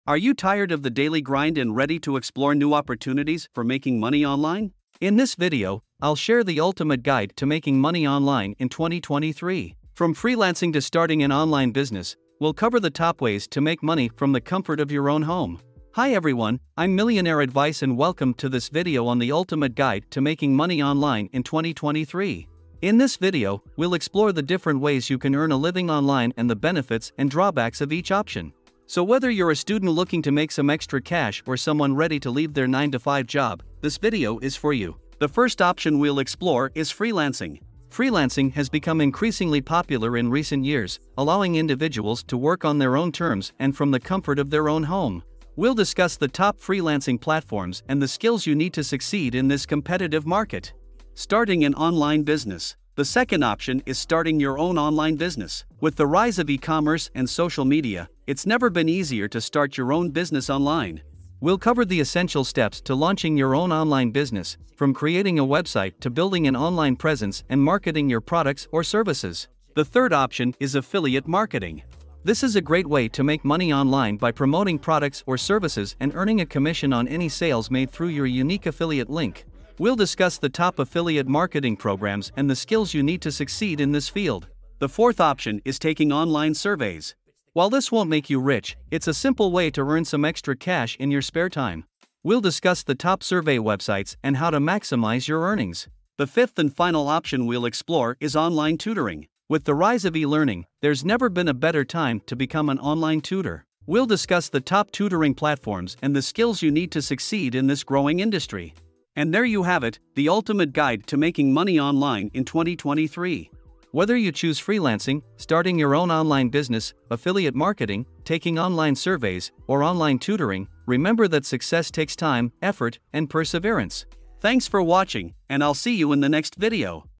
Are you tired of the daily grind and ready to explore new opportunities for making money online? In this video, I'll share the ultimate guide to making money online in 2023. From freelancing to starting an online business, we'll cover the top ways to make money from the comfort of your own home. Hi everyone, I'm Millionaire Advice and welcome to this video on the ultimate guide to making money online in 2023. In this video, we'll explore the different ways you can earn a living online and the benefits and drawbacks of each option. So whether you're a student looking to make some extra cash or someone ready to leave their 9-to-5 job, this video is for you. The first option we'll explore is freelancing. Freelancing has become increasingly popular in recent years, allowing individuals to work on their own terms and from the comfort of their own home. We'll discuss the top freelancing platforms and the skills you need to succeed in this competitive market. Starting an online business. The second option is starting your own online business. With the rise of e-commerce and social media, it's never been easier to start your own business online. We'll cover the essential steps to launching your own online business, from creating a website to building an online presence and marketing your products or services. The third option is affiliate marketing. This is a great way to make money online by promoting products or services and earning a commission on any sales made through your unique affiliate link. We'll discuss the top affiliate marketing programs and the skills you need to succeed in this field. The fourth option is taking online surveys. While this won't make you rich, it's a simple way to earn some extra cash in your spare time. We'll discuss the top survey websites and how to maximize your earnings. The fifth and final option we'll explore is online tutoring. With the rise of e-learning, there's never been a better time to become an online tutor. We'll discuss the top tutoring platforms and the skills you need to succeed in this growing industry. And there you have it, the ultimate guide to making money online in 2023. Whether you choose freelancing, starting your own online business, affiliate marketing, taking online surveys, or online tutoring, remember that success takes time, effort, and perseverance. Thanks for watching, and I'll see you in the next video.